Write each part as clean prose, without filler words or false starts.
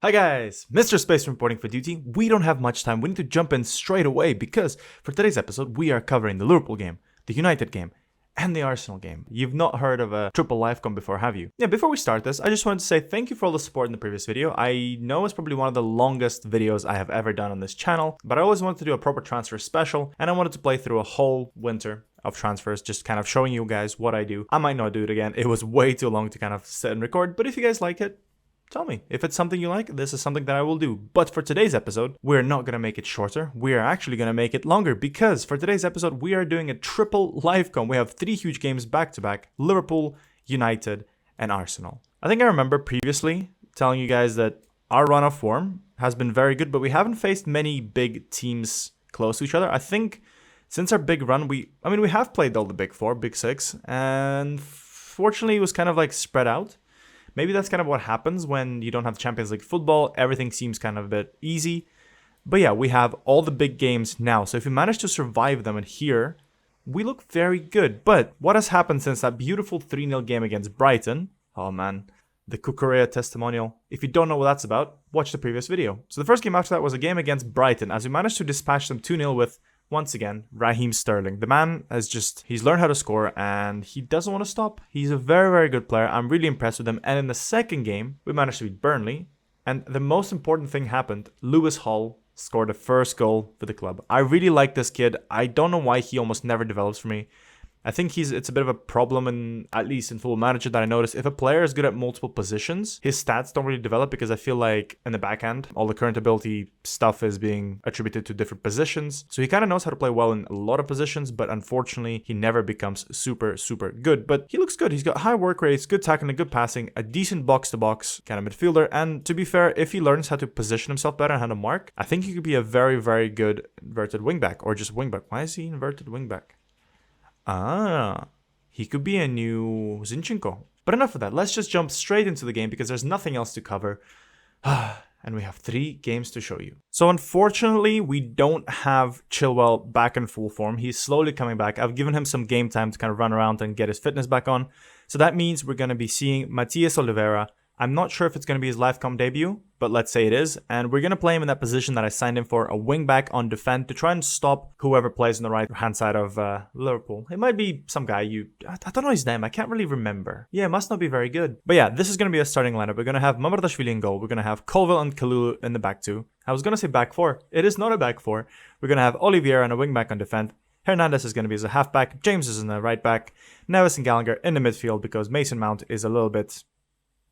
Hi guys, Mr. Space reporting for duty. We don't have much time, we need to jump in straight away because for today's episode we are covering the Liverpool game, the United game, and the Arsenal game. You've not heard of a triple livecom before, have you? Yeah, before we start this, I just wanted to say thank you for all the support in the previous video. I know it's probably one of the longest videos I have ever done on this channel, but I always wanted to do a proper transfer special, and I wanted to play through a whole winter of transfers, just kind of showing you guys what I do. I might not do it again, it was way too long to kind of sit and record, but if you guys like it, tell me. If it's something you like, this is something that I will do. But for today's episode, we're not going to make it shorter. We are actually going to make it longer because for today's episode, we are doing a triple livecom. We have 3 huge games back to back: Liverpool, United, and Arsenal. I think I remember previously telling you guys that our run of form has been very good, but we haven't faced many big teams close to each other. I think since our big run, we have played all the big 4, big 6, and fortunately it was kind of like spread out. Maybe that's kind of what happens when you don't have Champions League football. Everything seems kind of a bit easy. But yeah, we have all the big games now. So if we manage to survive them and here, we look very good. But what has happened since that beautiful 3-0 game against Brighton? Oh man, the Cucurella testimonial. If you don't know what that's about, watch the previous video. So the first game after that was a game against Brighton, as we managed to dispatch them 2-0 with, once again, Raheem Sterling. The man he's learned how to score and he doesn't want to stop. He's a very, very good player. I'm really impressed with him. And in the second game, we managed to beat Burnley. And the most important thing happened. Lewis Hall scored the first goal for the club. I really like this kid. I don't know why he almost never develops for me. I think it's a bit of a problem, at least in Football Manager, that I noticed. If a player is good at multiple positions, his stats don't really develop because I feel like in the backhand, all the current ability stuff is being attributed to different positions. So he kind of knows how to play well in a lot of positions, but unfortunately, he never becomes super, super good. But he looks good. He's got high work rates, good tackling, good passing, a decent box-to-box kind of midfielder. And to be fair, if he learns how to position himself better and how to mark, I think he could be a very, very good inverted wingback or just wingback. Why is he inverted wingback? He could be a new Zinchenko. But enough of that. Let's just jump straight into the game because there's nothing else to cover. And we have 3 games to show you. So unfortunately, we don't have Chilwell back in full form. He's slowly coming back. I've given him some game time to kind of run around and get his fitness back on. So that means we're going to be seeing Matias Oliveira. I'm not sure if it's going to be his livecom debut, but let's say it is. And we're going to play him in that position that I signed him for, a wingback on defend, to try and stop whoever plays on the right-hand side of Liverpool. It might be some guy I don't know his name. I can't really remember. Yeah, it must not be very good. But yeah, this is going to be a starting lineup. We're going to have Mamardashvili in goal. We're going to have Colville and Kalulu in the back 2. I was going to say back 4. It is not a back 4. We're going to have Oliveira and a wingback on defend. Hernandez is going to be as a halfback. James is in the right back. Neves and Gallagher in the midfield because Mason Mount is a little bit...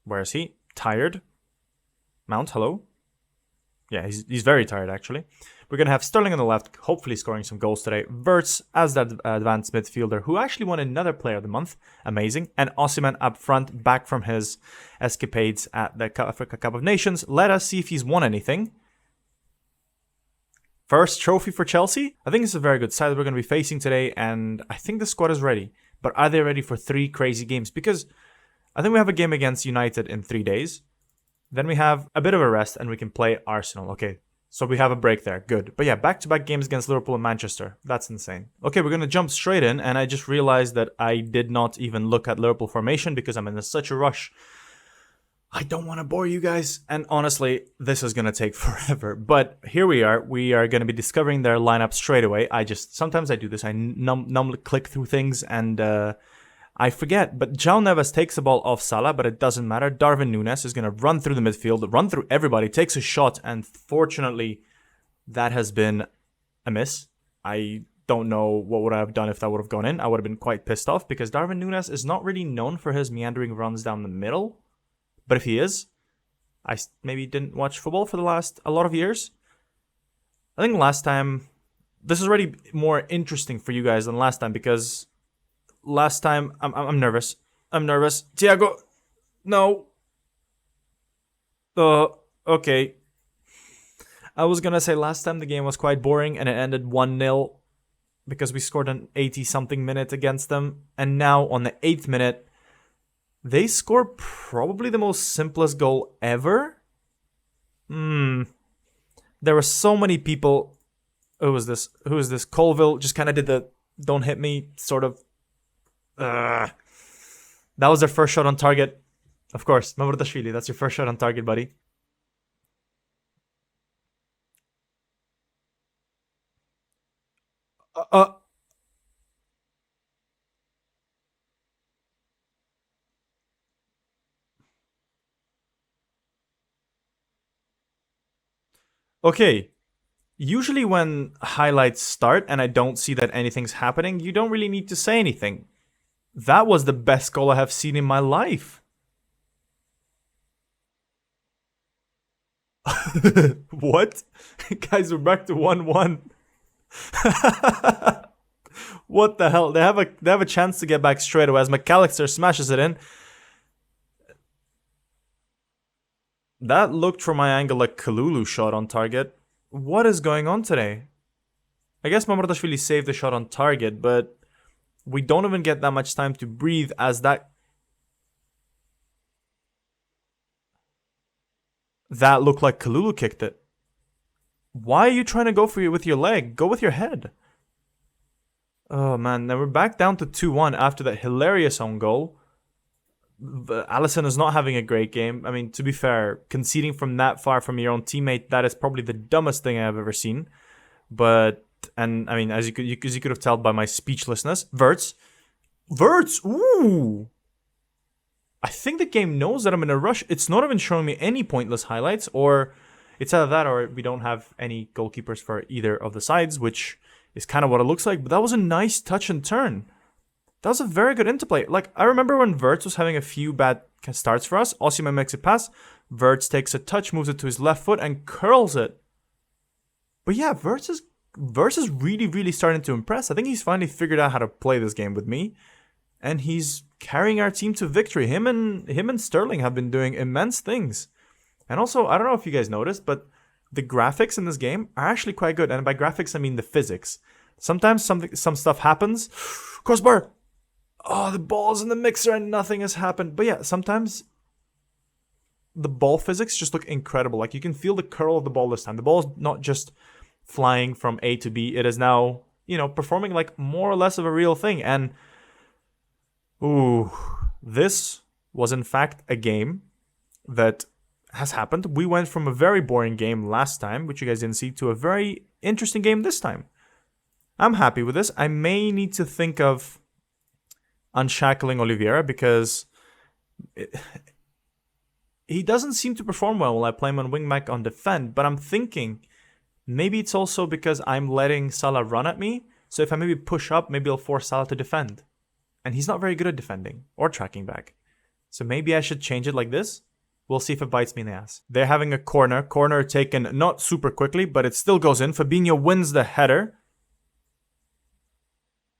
Where is he? Tired? Mount, hello? Yeah, he's very tired, actually. We're going to have Sterling on the left, hopefully scoring some goals today. Wirtz as that advanced midfielder, who actually won another Player of the Month. Amazing. And Osimhen up front, back from his escapades at the Africa Cup of Nations. Let us see if he's won anything. First trophy for Chelsea? I think it's a very good side that we're going to be facing today, and I think the squad is ready. But are they ready for 3 crazy games? Because I think we have a game against United in 3 days. Then we have a bit of a rest and we can play Arsenal. Okay, so we have a break there. Good. But yeah, back-to-back games against Liverpool and Manchester. That's insane. Okay, we're going to jump straight in. And I just realized that I did not even look at Liverpool formation because I'm in such a rush. I don't want to bore you guys. And honestly, this is going to take forever. But here we are. We are going to be discovering their lineup straight away. Sometimes I do this. I numbly click through things and... I forget, but João Neves takes the ball off Salah, but it doesn't matter. Darwin Núñez is going to run through the midfield, run through everybody, takes a shot, and fortunately, that has been a miss. I don't know what would I have done if that would have gone in. I would have been quite pissed off because Darwin Núñez is not really known for his meandering runs down the middle. But if he is, I maybe didn't watch football for a lot of years. I think last time, this is already more interesting for you guys than last time because... Last time, I'm nervous. Thiago, no. Okay. I was gonna say last time the game was quite boring and it ended 1-0 because we scored an 80-something minute against them. And now on the 8th minute, they score probably the most simplest goal ever. There were so many people. Who is this? Colville just kind of did the don't hit me sort of. That was their first shot on target. Of course, Mamardashvili, that's your first shot on target, buddy. Uh, uh, okay. Usually when highlights start and I don't see that anything's happening, you don't really need to say anything. That was the best goal I have seen in my life. What? Guys, we're back to 1-1. What the hell? They have a chance to get back straight away as McAllister smashes it in. That looked from my angle like Kalulu shot on target. What is going on today? I guess Mamardashvili saved the shot on target, but we don't even get that much time to breathe as that looked like Kalulu kicked it. Why are you trying to go for you with your leg? Go with your head. Oh man, now we're back down to 2-1 after that hilarious own goal. Allison is not having a great game. I mean, to be fair, conceding from that far from your own teammate, that is probably the dumbest thing I've ever seen. But, and I mean, as you could have told by my speechlessness, Verts, ooh! I think the game knows that I'm in a rush. It's not even showing me any pointless highlights, or it's either that or we don't have any goalkeepers for either of the sides, which is kind of what it looks like. But that was a nice touch and turn. That was a very good interplay. Like, I remember when Verts was having a few bad starts for us. Osimhen makes a pass. Verts takes a touch, moves it to his left foot, and curls it. But yeah, Verts is really, really starting to impress. I think he's finally figured out how to play this game with me. And he's carrying our team to victory. Him and Sterling have been doing immense things. And also, I don't know if you guys noticed, but the graphics in this game are actually quite good. And by graphics, I mean the physics. Sometimes some stuff happens. Crossbar! Oh, the ball's in the mixer and nothing has happened. But yeah, sometimes the ball physics just look incredible. Like, you can feel the curl of the ball this time. The ball is not just flying from A to B. It is now, performing like more or less of a real thing. And, ooh, this was in fact a game that has happened. We went from a very boring game last time, which you guys didn't see, to a very interesting game this time. I'm happy with this. I may need to think of unshackling Oliveira because he doesn't seem to perform well when I play him on wingback on defend, but I'm thinking maybe it's also because I'm letting Salah run at me, so if I maybe push up, maybe I'll force Salah to defend. And he's not very good at defending or tracking back. So maybe I should change it like this. We'll see if it bites me in the ass. They're having a corner taken not super quickly, but it still goes in. Fabinho wins the header.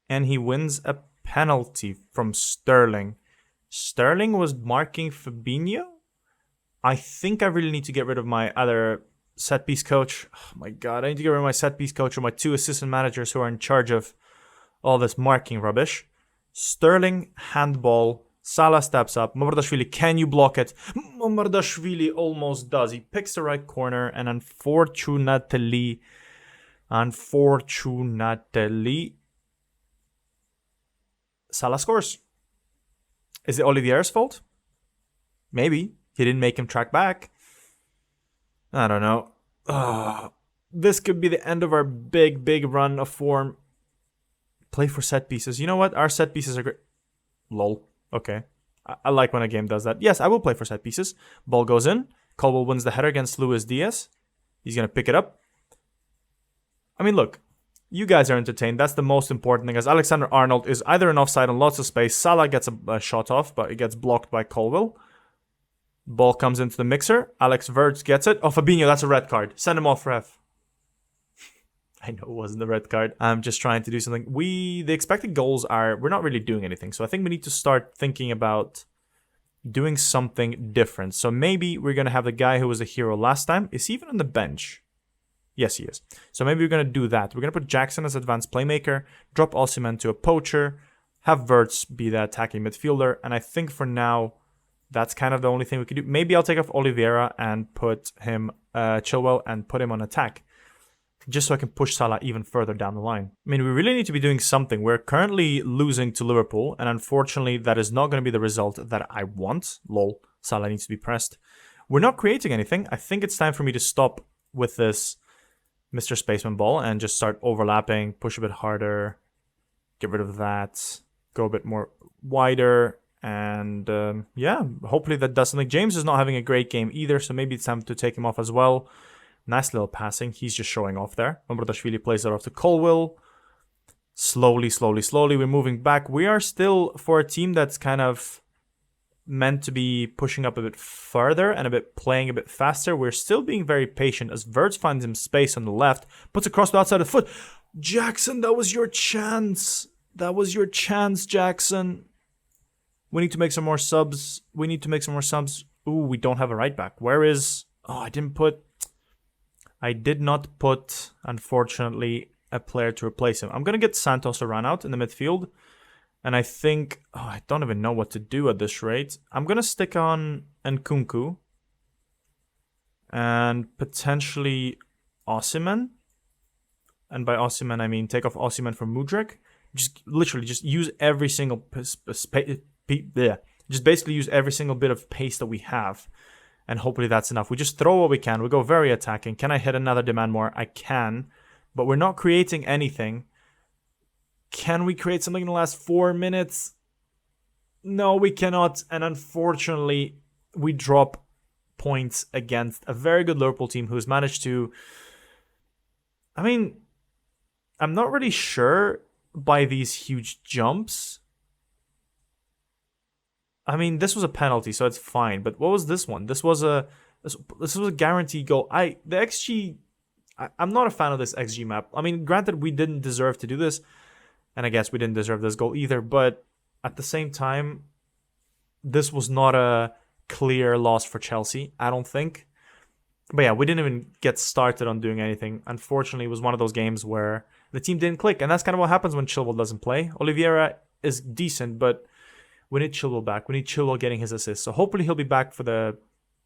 And he wins a penalty from Sterling. Sterling was marking Fabinho? I think I really need to get rid of my other set piece coach. Oh my god, I need to get rid of my set piece coach or my two assistant managers who are in charge of all this marking rubbish. Sterling, handball. Salah steps up. Mamardashvili, can you block it? Mamardashvili almost does. He picks the right corner and unfortunately, Salah scores. Is it Oliviera's fault? Maybe. He didn't make him track back. I don't know. This could be the end of our big run of form. Play for set pieces. You know what? Our set pieces are great. Lol. Okay. I like when a game does that. Yes, I will play for set pieces. Ball goes in. Colwell wins the header against Luis Diaz. He's going to pick it up. I mean, look. You guys are entertained. That's the most important thing. As Alexander-Arnold is either in offside and lots of space. Salah gets a shot off, but it gets blocked by Colwell. Ball comes into the mixer. Alex Verts gets it. Oh, Fabinho, that's a red card. Send him off, ref. I know it wasn't the red card. I'm just trying to do something. The expected goals we're not really doing anything. So I think we need to start thinking about doing something different. So maybe we're going to have the guy who was a hero last time. Is he even on the bench? Yes, he is. So maybe we're going to do that. We're going to put Jackson as advanced playmaker, drop Osimhen to a poacher, have Verts be the attacking midfielder. And I think for now, that's kind of the only thing we could do. Maybe I'll take off Oliveira and put him, Chilwell, and put him on attack. Just so I can push Salah even further down the line. I mean, we really need to be doing something. We're currently losing to Liverpool, and unfortunately, that is not going to be the result that I want. Lol, Salah needs to be pressed. We're not creating anything. I think it's time for me to stop with this Mr. Spaceman ball and just start overlapping, push a bit harder, get rid of that, go a bit more wider, and yeah, hopefully that does something. James is not having a great game either, so maybe it's time to take him off as well. Nice little passing. He's just showing off there. Mamardashvili plays it off to Colwill. Slowly, we're moving back. We are still, for a team that's kind of meant to be pushing up a bit further and playing a bit faster, we're still being very patient as Verts finds him space on the left, puts across the outside of the foot. Jackson, that was your chance. That was your chance, Jackson. We need to make some more subs. Ooh, we don't have a right back. Where is... Oh, I did not put, unfortunately, a player to replace him. I'm going to get Santos to run out in the midfield. And I think... Oh, I don't even know what to do at this rate. I'm going to stick on Nkunku. And potentially Osimhen. And by Osimhen, I mean take off Osimhen from Mudryk. Just literally just use every single... just basically use every single bit of pace that we have. And hopefully that's enough. We just throw what we can. We go very attacking. Can I hit another demand more? I can. But we're not creating anything. Can we create something in the last 4 minutes? No, we cannot. And unfortunately, we drop points against a very good Liverpool team who's managed to... I mean, I'm not really sure by these huge jumps. I mean, this was a penalty, so it's fine. But what was this one? This was a guaranteed goal. I'm not a fan of this XG map. I mean, granted, we didn't deserve to do this. And I guess we didn't deserve this goal either. But at the same time, this was not a clear loss for Chelsea, I don't think. But yeah, we didn't even get started on doing anything. Unfortunately, it was one of those games where the team didn't click. And that's kind of what happens when Chilwell doesn't play. Oliveira is decent, but we need Chilwell back. We need Chilwell getting his assist. So hopefully he'll be back for the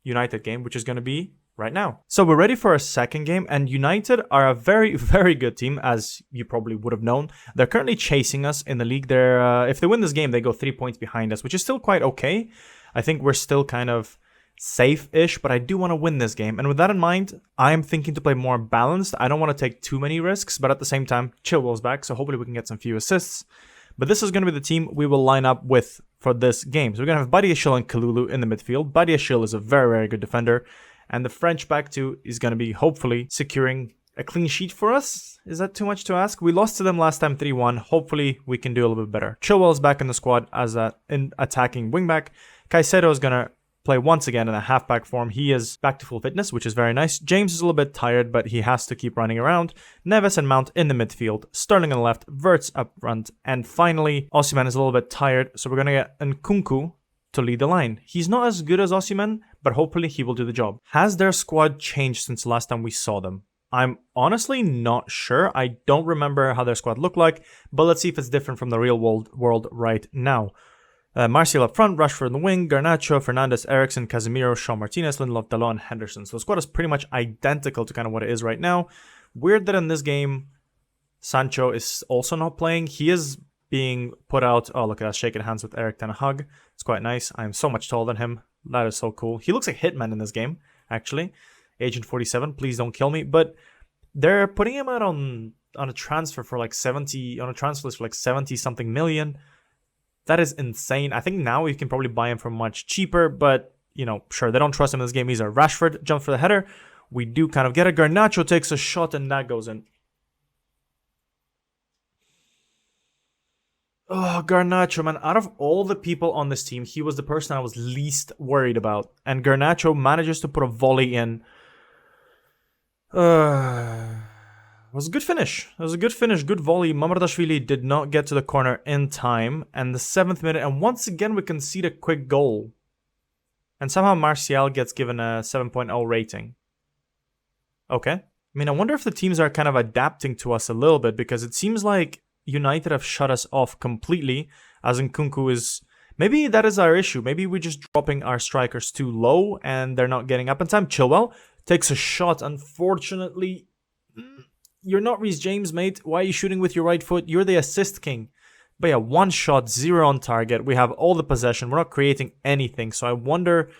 United game, which is going to be right now. So we're ready for our second game, and United are a very, very good team, as you probably would have known. They're currently chasing us in the league. If they win this game, they go 3 points behind us, which is still quite okay. I think we're still kind of safe-ish, but I do want to win this game. And with that in mind, I'm thinking to play more balanced. I don't want to take too many risks, but at the same time, Chilwell's back, so hopefully we can get some few assists. But this is going to be the team we will line up with for this game. So we're going to have Badiashile and Kalulu in the midfield. Badiashile is a very, very good defender. And the French back two is going to be hopefully securing a clean sheet for us. Is that too much to ask? We lost to them last time 3-1. Hopefully we can do a little bit better. Chilwell is back in the squad as an attacking wingback. Caicedo is going to play once again in a halfback form. He is back to full fitness, which is very nice. James is a little bit tired, but he has to keep running around. Neves and Mount in the midfield. Sterling on the left. Verts up front. And finally, Osimhen is a little bit tired, so we're going to get Nkunku to lead the line. He's not as good as Osimhen, but hopefully he will do the job. Has their squad changed since the last time we saw them? I'm honestly not sure. I don't remember how their squad looked like, but let's see if it's different from the real world right now. Martial up front, Rashford in the wing, Garnacho, Fernandes, Eriksen, Casemiro, Shaw Martinez, Lindelof, Dalot, and Henderson. So the squad is pretty much identical to kind of what it is right now. Weird that in this game, Sancho is also not playing. He is being put out. Oh, look at that, shaking hands with Eric Ten Hag. It's quite nice. I am so much taller than him. That is so cool. He looks like Hitman in this game, actually. Agent 47, please don't kill me. But they're putting him out on a transfer for like 70, on a transfer list for like 70 something million. That is insane. I think now we can probably buy him for much cheaper, but, you know, sure, they don't trust him in this game either. Rashford jumps for the header. We do kind of get it. Garnacho takes a shot, and that goes in. Oh, Garnacho, man. Out of all the people on this team, he was the person I was least worried about. And Garnacho manages to put a volley in. It was a good finish. It was a good finish, good volley. Mamardashvili did not get to the corner in time. And the 7th minute, and once again we concede a quick goal. And somehow Martial gets given a 7.0 rating. Okay. I mean, I wonder if the teams are kind of adapting to us a little bit, because it seems like United have shut us off completely, as Nkunku is... Maybe that is our issue. Maybe we're just dropping our strikers too low and they're not getting up in time. Chilwell takes a shot. Unfortunately, you're not Reece James, mate. Why are you shooting with your right foot? You're the assist king. But yeah, 1 shot, 0 on target. We have all the possession. We're not creating anything. So I wonder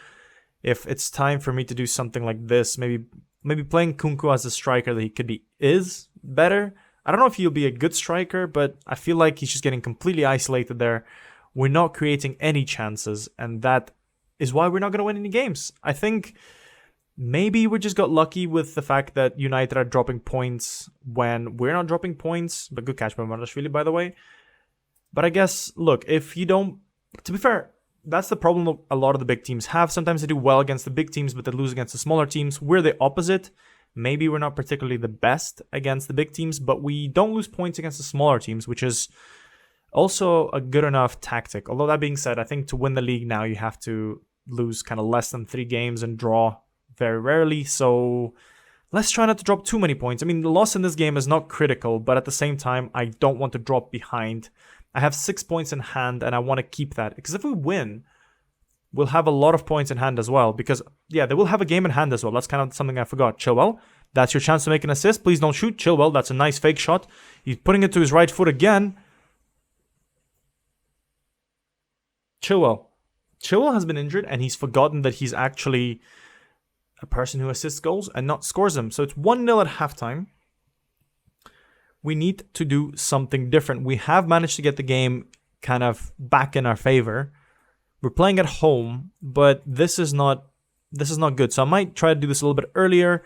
if it's time for me to do something like this. Maybe maybe playing Kunku as a striker that he could be is better. I don't know if he'll be a good striker, but I feel like he's just getting completely isolated there. We're not creating any chances, and that is why we're not going to win any games. I think maybe we just got lucky with the fact that United are dropping points when we're not dropping points. But good catch by Marashvili, by the way. But I guess, look, if you don't... To be fair, that's the problem a lot of the big teams have. Sometimes they do well against the big teams, but they lose against the smaller teams. We're the opposite. Maybe we're not particularly the best against the big teams, but we don't lose points against the smaller teams, which is also a good enough tactic. Although that being said, I think to win the league now, you have to lose kind of less than 3 games and draw very rarely. So let's try not to drop too many points. I mean, the loss in this game is not critical, but at the same time, I don't want to drop behind. I have 6 points in hand, and I want to keep that. Because if we win, we'll have a lot of points in hand as well. Because, yeah, they will have a game in hand as well. That's kind of something I forgot. Chilwell, that's your chance to make an assist. Please don't shoot. Chilwell, that's a nice fake shot. He's putting it to his right foot again. Chilwell has been injured, and he's forgotten that he's actually a person who assists goals and not scores them. So it's 1-0 at halftime. We need to do something different. We have managed to get the game kind of back in our favor. We're playing at home, but this is not good. So I might try to do this a little bit earlier.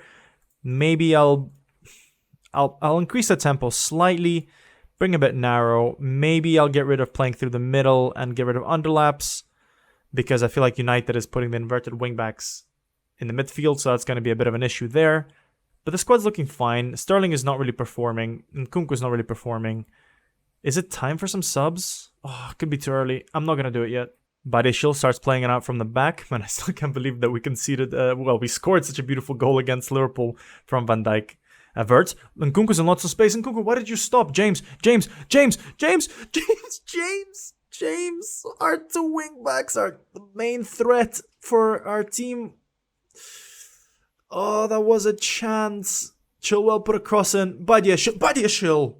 Maybe I'll increase the tempo slightly, bring a bit narrow. Maybe I'll get rid of playing through the middle and get rid of underlaps, because I feel like United is putting the inverted wingbacks in the midfield, so that's going to be a bit of an issue there. But the squad's looking fine. Sterling is not really performing, and Kunku is not really performing. Is it time for some subs? Oh, it could be too early. I'm not going to do it yet. Badishil starts playing it out from the back. Man, I still can't believe that we conceded. We scored such a beautiful goal against Liverpool from Van Dijk. Verts. And Kunku's in lots of space. And Kunku, why did you stop? James. Our 2 wingbacks are the main threat for our team. Oh, that was a chance. Chilwell put a cross in. Badiashil.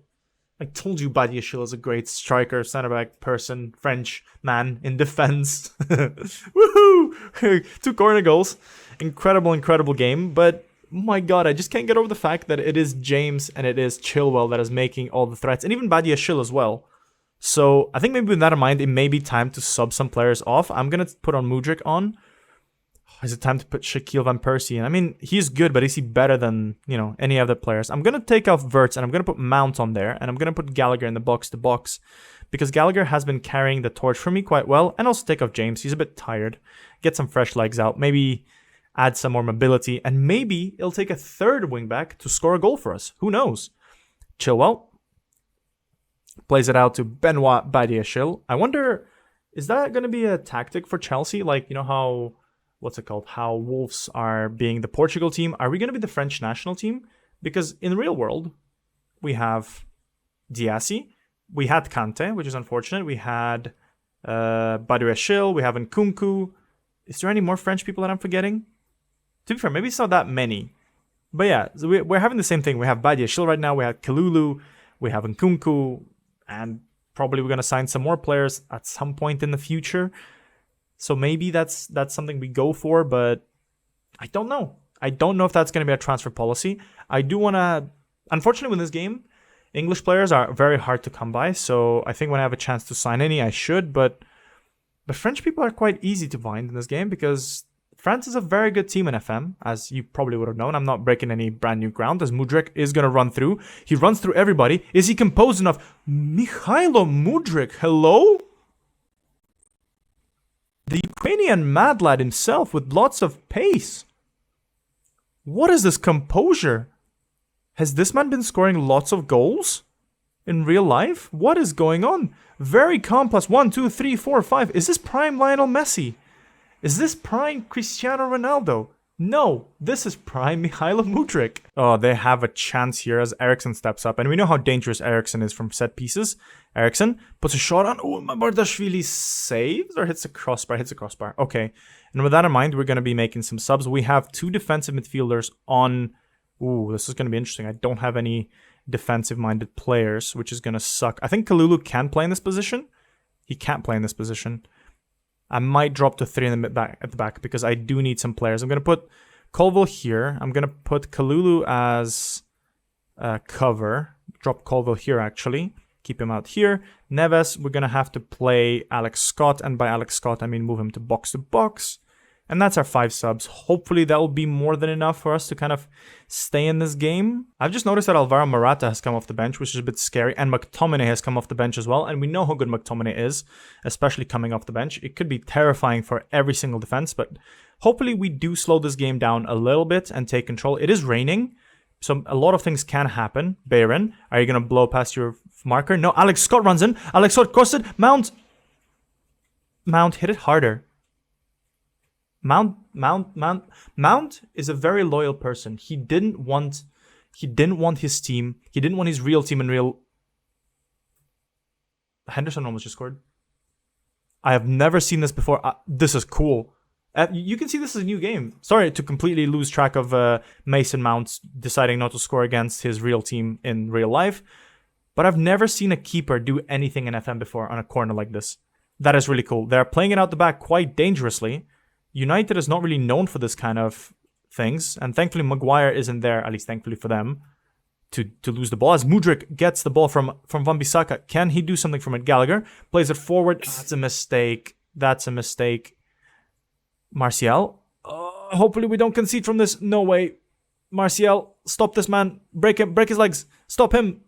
I told you Badiashil is a great striker, centre-back person, French man in defense. Woohoo! 2 corner goals. Incredible game. But, my God, I just can't get over the fact that it is James and it is Chilwell that is making all the threats. And even Badiashil as well. So, I think maybe with that in mind, it may be time to sub some players off. I'm going to put on Mudryk on. Is it time to put Shaquille Van Persie in? I mean, he's good, but is he better than, any other players? I'm going to take off Verts, and I'm going to put Mount on there, and I'm going to put Gallagher in the box-to-box, because Gallagher has been carrying the torch for me quite well, and also take off James. He's a bit tired. Get some fresh legs out. Maybe add some more mobility, and maybe it'll take a third wingback to score a goal for us. Who knows? Chilwell plays it out to Benoit Badiashil. I wonder, is that going to be a tactic for Chelsea? Like, how... What's it called? How Wolves are being the Portugal team. Are we going to be the French national team? Because in the real world, we have Diassi. We had Kante, which is unfortunate. We had Badiashil. We have Nkunku. Is there any more French people that I'm forgetting? To be fair, maybe it's not that many. But yeah, so we're having the same thing. We have Badiashil right now. We have Kalulu. We have Nkunku. And probably we're going to sign some more players at some point in the future. So maybe that's something we go for, but I don't know. I don't know if that's going to be a transfer policy. I do want to... Unfortunately, with this game, English players are very hard to come by, so I think when I have a chance to sign any, I should, but French people are quite easy to find in this game, because France is a very good team in FM, as you probably would have known. I'm not breaking any brand new ground, as Mudryk is going to run through. He runs through everybody. Is he composed enough? Mikhailo Mudryk, hello? The Ukrainian mad lad himself with lots of pace. What is this composure? Has this man been scoring lots of goals in real life? What is going on? Very calm, plus 1, 2, 3, 4, 5. Is this prime Lionel Messi? Is this prime Cristiano Ronaldo? No, this is prime Mikhailo Mudryk. Oh, they have a chance here as Eriksen steps up. And we know how dangerous Eriksen is from set pieces. Eriksen puts a shot on. Oh, Bardashvili saves or hits a crossbar? Hits a crossbar. Okay. And with that in mind, we're going to be making some subs. We have 2 defensive midfielders on... Ooh, this is going to be interesting. I don't have any defensive-minded players, which is going to suck. I think Kalulu can play in this position. He can't play in this position. I might drop to 3 in the back, at the back, because I do need some players. I'm going to put Colville here. I'm going to put Kalulu as cover. Drop Colville here, actually. Keep him out here. Neves, we're going to have to play Alex Scott. And by Alex Scott, I mean move him to box. And that's our 5 subs. Hopefully that will be more than enough for us to kind of stay in this game. I've just noticed that Alvaro Morata has come off the bench, which is a bit scary. And McTominay has come off the bench as well. And we know how good McTominay is, especially coming off the bench. It could be terrifying for every single defense, but hopefully we do slow this game down a little bit and take control. It is raining, so a lot of things can happen. Bayern, are you going to blow past your marker? No, Alex Scott runs in. Alex Scott crossed it. Mount, hit it harder. Mount is a very loyal person. He didn't want his team. He didn't want his real team in real. Henderson almost just scored. I have never seen this before. This is cool. You can see this is a new game. Sorry to completely lose track of Mason Mount deciding not to score against his real team in real life. But I've never seen a keeper do anything in FM before on a corner like this. That is really cool. They're playing it out the back quite dangerously. United is not really known for this kind of things. And thankfully, Maguire isn't there, at least thankfully for them, to lose the ball. As Mudryk gets the ball from Wan-Bissaka. Can he do something from it? Gallagher plays it forward. That's a mistake. Martial. Hopefully we don't concede from this. No way. Martial, stop this man. Break him. Break his legs. Stop him.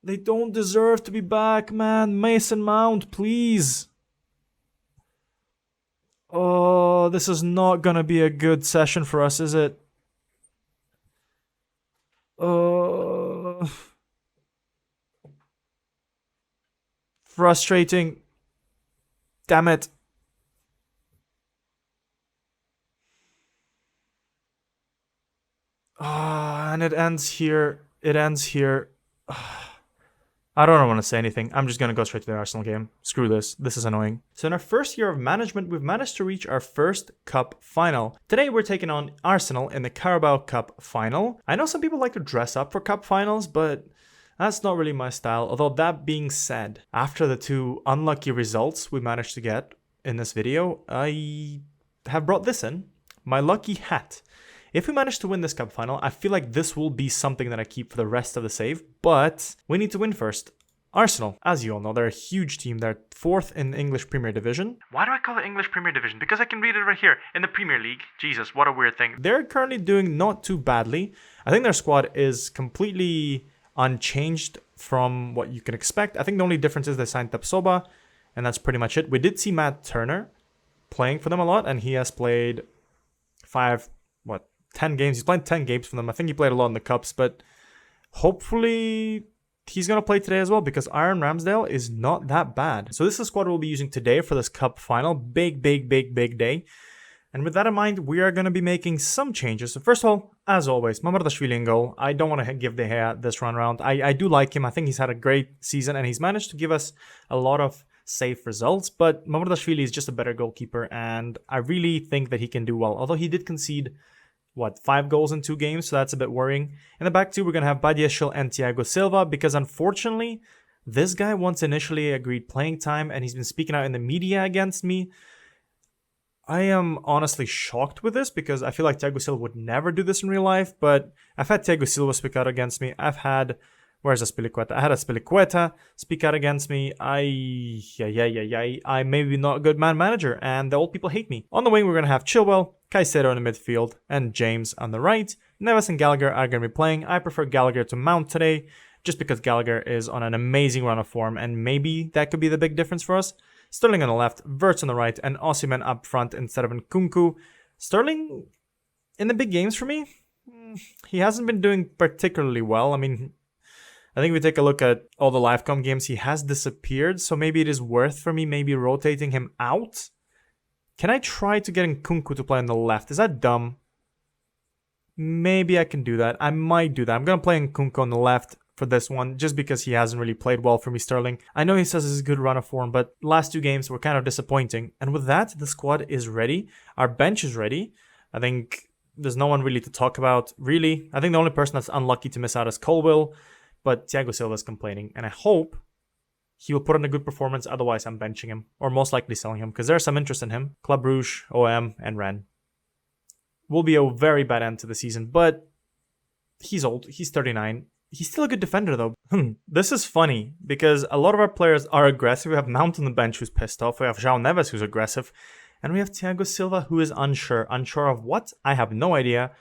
They don't deserve to be back, man. Mason Mount, please. Oh, this is not gonna be a good session for us, is it? Frustrating. Damn it. And it ends here. I don't want to say anything. I'm just going to go straight to the Arsenal game. Screw this. This is annoying. So in our first year of management, we've managed to reach our first cup final. Today, we're taking on Arsenal in the Carabao Cup Final. I know some people like to dress up for cup finals, but that's not really my style. Although that being said, after the 2 unlucky results we managed to get in this video, I have brought this in. My lucky hat. If we manage to win this cup final, I feel like this will be something that I keep for the rest of the save, but we need to win first. Arsenal, as you all know, they're a huge team. They're 4th in the English Premier Division. Why do I call it English Premier Division? Because I can read it right here. In the Premier League. Jesus, what a weird thing. They're currently doing not too badly. I think their squad is completely unchanged from what you can expect. I think the only difference is they signed Tapsoba, and that's pretty much it. We did see Matt Turner playing for them a lot, and he has played 10 games. He's played 10 games for them. I think he played a lot in the Cups, but hopefully he's going to play today as well because Aaron Ramsdale is not that bad. So this is the squad we'll be using today for this Cup final. Big day. And with that in mind, we are going to be making some changes. So first of all, as always, Mamardashvili in goal. I don't want to give De Gea this run around. I do like him. I think he's had a great season and he's managed to give us a lot of safe results. But Mamardashvili is just a better goalkeeper and I really think that he can do well. Although he did concede 5 goals in 2 games, so that's a bit worrying. In the back 2, we're going to have Badiashile and Thiago Silva because unfortunately, this guy once initially agreed playing time and he's been speaking out in the media against me. I am honestly shocked with this because I feel like Thiago Silva would never do this in real life, but I've had Thiago Silva speak out against me. I've had... Where's Azpilicueta? I had Azpilicueta speak out against me. I'm maybe not a good manager, and the old people hate me. On the wing, we're going to have Chilwell, Caicedo in the midfield, and James on the right. Neves and Gallagher are going to be playing. I prefer Gallagher to Mount today, just because Gallagher is on an amazing run of form, and maybe that could be the big difference for us. Sterling on the left, Wirtz on the right, and Osimhen up front instead of Nkunku. Sterling, in the big games for me, he hasn't been doing particularly well. I mean... I think if we take a look at all the LiveCom games, he has disappeared. So maybe it is worth for me maybe rotating him out. Can I try to get Nkunku to play on the left? Is that dumb? Maybe I can do that. I might do that. I'm going to play Nkunku on the left for this one just because he hasn't really played well for me, Sterling. I know he says this is a good run of form, but last 2 games were kind of disappointing. And with that, the squad is ready. Our bench is ready. I think there's no one really to talk about, really. I think the only person that's unlucky to miss out is Colville. But Thiago Silva is complaining, and I hope he will put in a good performance. Otherwise, I'm benching him or most likely selling him because there's some interest in him. Club Rouge, OM, and Rennes. Will be a very bad end to the season, but he's old. He's 39. He's still a good defender, though. This is funny because a lot of our players are aggressive. We have Mount on the bench who's pissed off. We have João Neves who's aggressive. And we have Thiago Silva who is unsure. Unsure of what? I have no idea.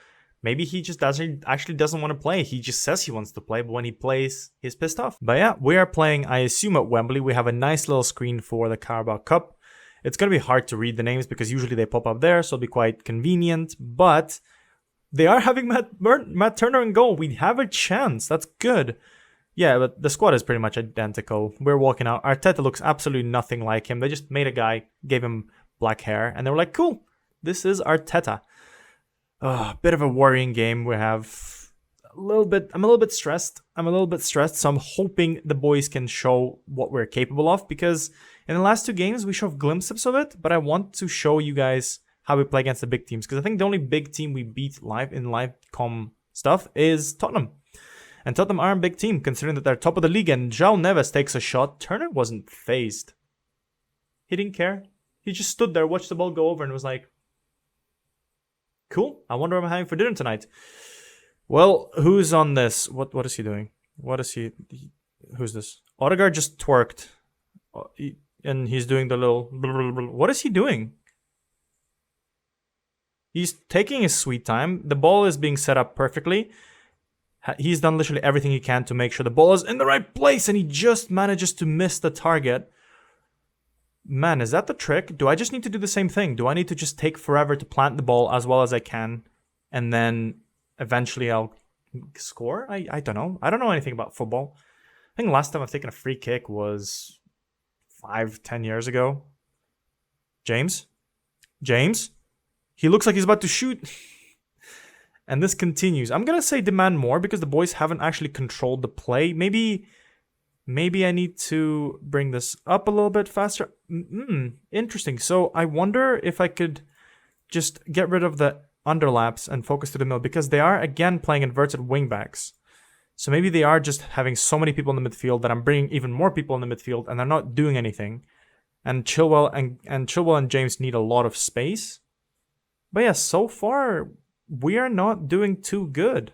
Maybe he just doesn't want to play. He just says he wants to play, but when he plays, he's pissed off. But yeah, we are playing, I assume, at Wembley. We have a nice little screen for the Carabao Cup. It's going to be hard to read the names because usually they pop up there, so it'll be quite convenient. But they are having Matt Turner in goal. We have a chance. That's good. Yeah, but the squad is pretty much identical. We're walking out. Arteta looks absolutely nothing like him. They just made a guy, gave him black hair, and they were like, cool, this is Arteta. Bit of a worrying game. We have I'm a little bit stressed. So I'm hoping the boys can show what we're capable of because in the last 2 games, we showed glimpses of it, but I want to show you guys how we play against the big teams because I think the only big team we beat live com stuff is Tottenham. And Tottenham are a big team considering that they're top of the league and João Neves takes a shot. Turner wasn't phased. He didn't care. He just stood there, watched the ball go over and was like, cool, I wonder what I'm having for dinner tonight. Well, who's on this? What is he doing? Who's this? Odegaard just twerked. And he's doing the little... What is he doing? He's taking his sweet time. The ball is being set up perfectly. He's done literally everything he can to make sure the ball is in the right place, and he just manages to miss the target. Man, is that the trick? Do I just need to do the same thing? Do I need to just take forever to plant the ball as well as I can, and then eventually I'll score? I don't know. I don't know anything about football. I think last time I've taken a free kick was 5-10 years ago. James? He looks like he's about to shoot. And this continues. I'm going to say demand more because the boys haven't actually controlled the play. Maybe I need to bring this up a little bit faster. Interesting. So I wonder if I could just get rid of the underlaps and focus to the middle because they are, again, playing inverted wingbacks. So maybe they are just having so many people in the midfield that I'm bringing even more people in the midfield and they're not doing anything. And Chilwell and James need a lot of space. But yeah, so far, we are not doing too good.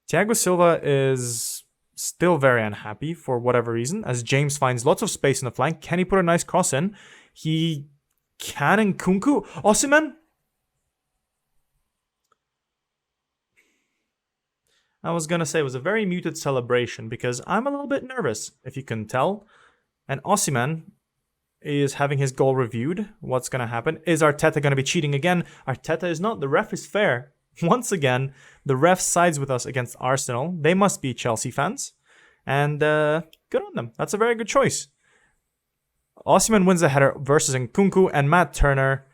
Thiago Silva is still very unhappy for whatever reason, as James finds lots of space in the flank. Can he put a nice cross in? He can in Kunku. Osimhen? I was going to say it was a very muted celebration because I'm a little bit nervous, if you can tell. And Osimhen is having his goal reviewed. What's going to happen? Is Arteta going to be cheating again? Arteta is not. The ref is fair. Once again, the ref sides with us against Arsenal. They must be Chelsea fans. And good on them. That's a very good choice. Osimhen wins the header versus Nkunku, and Matt Turner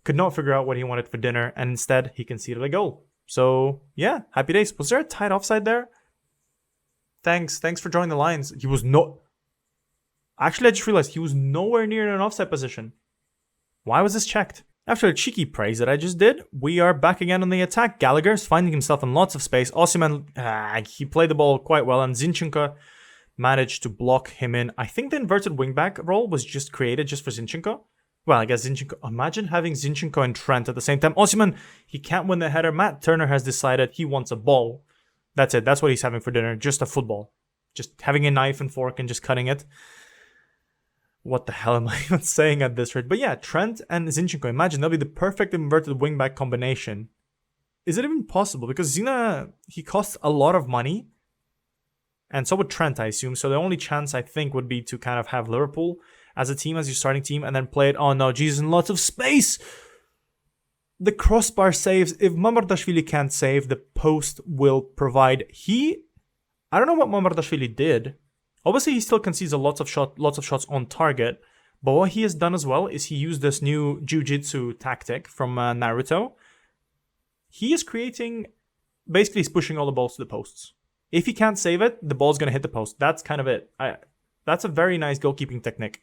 could not figure out what he wanted for dinner, and instead he conceded a goal. So, yeah, happy days. Was there a tight offside there? Thanks for drawing the lines. He was not... Actually, I just realized he was nowhere near an offside position. Why was this checked? After a cheeky praise that I just did, we are back again on the attack. Gallagher is finding himself in lots of space. Osimhen, he played the ball quite well, and Zinchenko managed to block him in. I think the inverted wingback role was just created just for Zinchenko. Well, I guess Zinchenko... Imagine having Zinchenko and Trent at the same time. Osimhen, he can't win the header. Matt Turner has decided he wants a ball. That's it. That's what he's having for dinner. Just a football. Just having a knife and fork and just cutting it. What the hell am I even saying at this rate? But yeah, Trent and Zinchenko. Imagine that'll be the perfect inverted wingback combination. Is it even possible? Because Zina, he costs a lot of money. And so would Trent, I assume. So the only chance, I think, would be to kind of have Liverpool as a team, as your starting team, and then play it. Oh no, Jesus, in lots of space. The crossbar saves. If Mamardashvili can't save, the post will provide. I don't know what Mamardashvili did. Obviously, he still concedes lots of shots on target. But what he has done as well is he used this new jiu-jitsu tactic from Naruto. He is creating... Basically, he's pushing all the balls to the posts. If he can't save it, the ball's going to hit the post. That's kind of it. That's a very nice goalkeeping technique.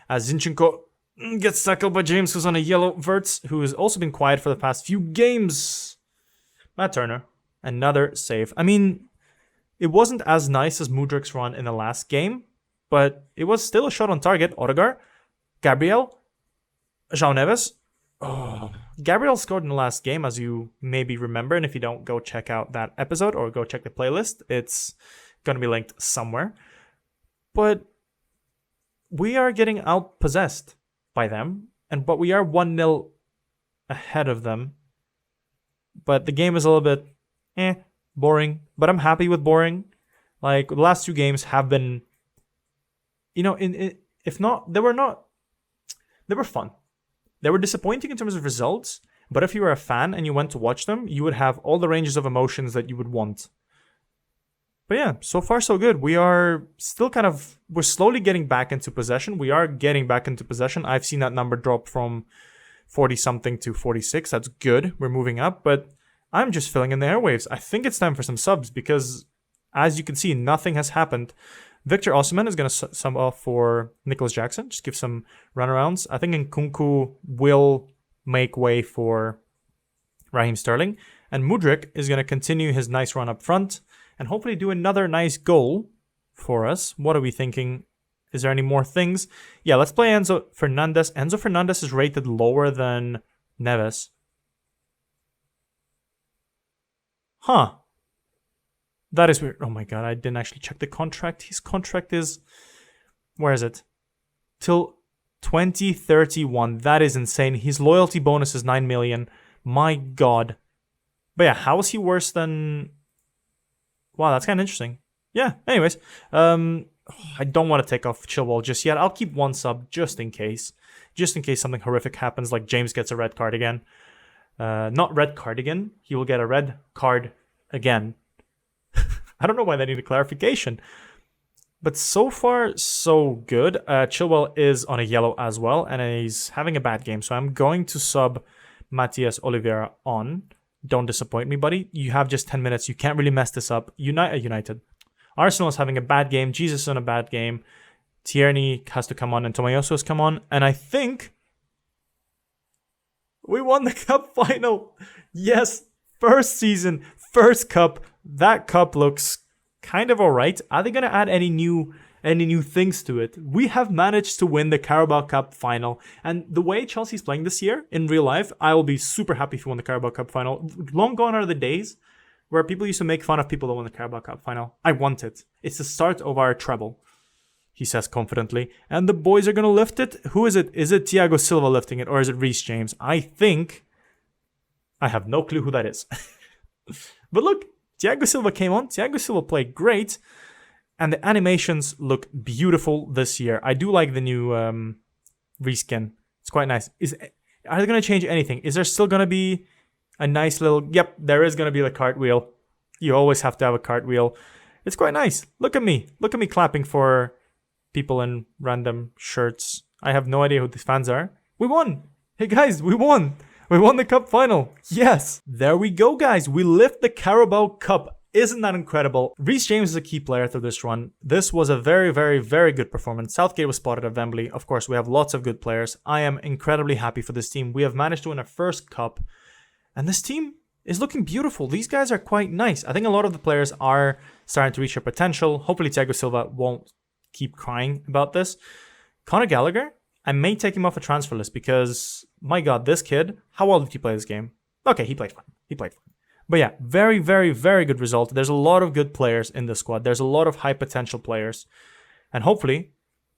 As Zinchenko gets tackled by James, who's on a yellow. Wirtz, who has also been quiet for the past few games. Matt Turner, another save. I mean... It wasn't as nice as Mudrik's run in the last game, but it was still a shot on target. Odegaard, Gabriel, João Neves. Oh, Gabriel scored in the last game, as you maybe remember. And if you don't, go check out that episode or go check the playlist. It's going to be linked somewhere. But we are getting outpossessed by them, but we are 1-0 ahead of them. But the game is a little bit boring. But I'm happy with boring. Like, the last 2 games have been, if not, they were fun. They were disappointing in terms of results, but if you were a fan and you went to watch them, you would have all the ranges of emotions that you would want. But yeah, so far so good. We are still we're slowly getting back into possession. We are getting back into possession. I've seen that number drop from 40-something to 46. That's good. We're moving up, but I'm just filling in the airwaves. I think it's time for some subs because, as you can see, nothing has happened. Victor Osimhen is going to sub off for Nicholas Jackson. Just give some runarounds. I think Nkunku will make way for Raheem Sterling. And Mudryk is going to continue his nice run up front and hopefully do another nice goal for us. What are we thinking? Is there any more things? Yeah, let's play Enzo Fernandez. Enzo Fernandez is rated lower than Neves. Huh. That is weird. Oh my god, I didn't actually check the contract. His contract is... Where is it? Till 2031. That is insane. His loyalty bonus is 9 million. My god. But yeah, how is he worse than... Wow, that's kind of interesting. Yeah, anyways. I don't want to take off Chilwell just yet. I'll keep 1 sub just in case. Just in case something horrific happens, like James gets a red card again. Not red card again. He will get a red card again. I don't know why they need a clarification. But so far, so good. Chilwell is on a yellow as well, and he's having a bad game. So I'm going to sub Matias Oliveira on. Don't disappoint me, buddy. You have just 10 minutes. You can't really mess this up. United. Arsenal is having a bad game. Jesus is on a bad game. Tierney has to come on, and Tomayosu has come on. And I think we won the cup final. Yes, first season, first cup. That cup looks kind of alright. Are they going to add any new things to it? We have managed to win the Carabao Cup Final. And the way Chelsea's playing this year, in real life, I will be super happy if we won the Carabao Cup Final. Long gone are the days where people used to make fun of people that won the Carabao Cup Final. I want it. It's the start of our treble, he says confidently. And the boys are going to lift it. Who is it? Is it Thiago Silva lifting it, or is it Reece James? I have no clue who that is. But look, Thiago Silva came on. Thiago Silva played great. And the animations look beautiful this year. I do like the new reskin. It's quite nice. Are they going to change anything? Is there still going to be a nice little... Yep, there is going to be the cartwheel. You always have to have a cartwheel. It's quite nice. Look at me. Look at me clapping for people in random shirts. I have no idea who these fans are. We won. Hey guys, we won. We won the cup final. Yes. There we go, guys. We lift the Carabao Cup. Isn't that incredible? Reece James is a key player through this run. This was a very, very, very good performance. Southgate was spotted at Wembley. Of course, we have lots of good players. I am incredibly happy for this team. We have managed to win our first cup. And this team is looking beautiful. These guys are quite nice. I think a lot of the players are starting to reach their potential. Hopefully, Thiago Silva won't keep crying about this. Conor Gallagher, I may take him off a transfer list because, my god, this kid, how well did he play this game? Okay, he played fine. But yeah, very, very, very good result. There's a lot of good players in the squad. There's a lot of high potential players. And hopefully,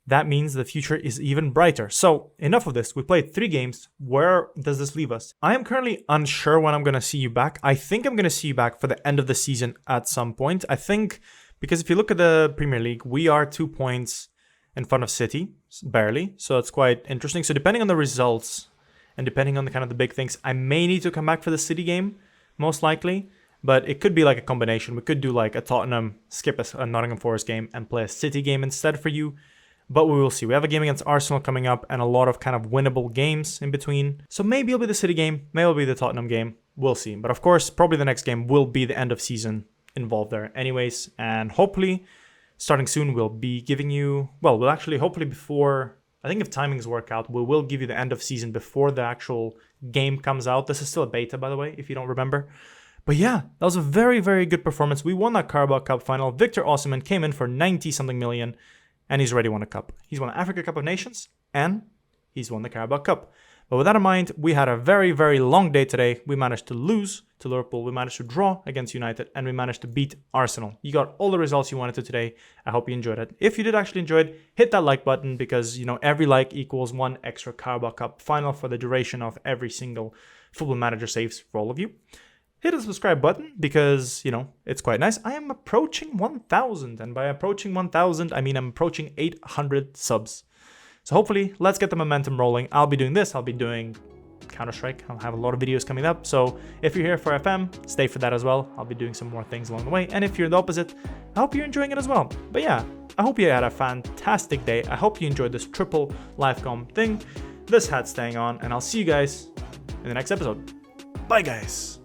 that means the future is even brighter. So, enough of this. We played 3 games. Where does this leave us? I am currently unsure when I'm going to see you back. I think I'm going to see you back for the end of the season at some point. I think, because if you look at the Premier League, we are 2 points in front of City, barely. So, it's quite interesting. So, depending on the results and depending on the kind of the big things, I may need to come back for the City game. Most likely, but it could be like a combination. We could do like a Tottenham, skip a Nottingham Forest game and play a City game instead for you, but we will see. We have a game against Arsenal coming up and a lot of kind of winnable games in between. So maybe it'll be the City game, maybe it'll be the Tottenham game. We'll see. But of course, probably the next game will be the end of season involved there anyways. And hopefully, starting soon, we'll be giving you, well, we'll actually hopefully before, I think if timings work out, we will give you the end of season before the actual game comes out. This is still a beta, by the way, if you don't remember. But yeah, that was a very, very good performance. We won that Carabao Cup final. Victor Osimhen came in for 90-something million. and he's already won a cup. He's won the Africa Cup of Nations, and he's won the Carabao Cup. But with that in mind, we had a very, very long day today. We managed to lose to Liverpool, we managed to draw against United, and we managed to beat Arsenal. You got all the results you wanted to today. I hope you enjoyed it. If you did actually enjoy it, hit that like button because, every like equals one extra Carabao Cup final for the duration of every single Football Manager saves for all of you. Hit the subscribe button because, it's quite nice. I am approaching 1,000, and by approaching 1,000, I mean I'm approaching 800 subs. So hopefully, let's get the momentum rolling. I'll be doing this. I'll be doing Counter-Strike. I'll have a lot of videos coming up. So if you're here for FM, stay for that as well. I'll be doing some more things along the way. And if you're the opposite, I hope you're enjoying it as well. But yeah, I hope you had a fantastic day. I hope you enjoyed this triple LiveCom thing. This hat's staying on, and I'll see you guys in the next episode. Bye, guys.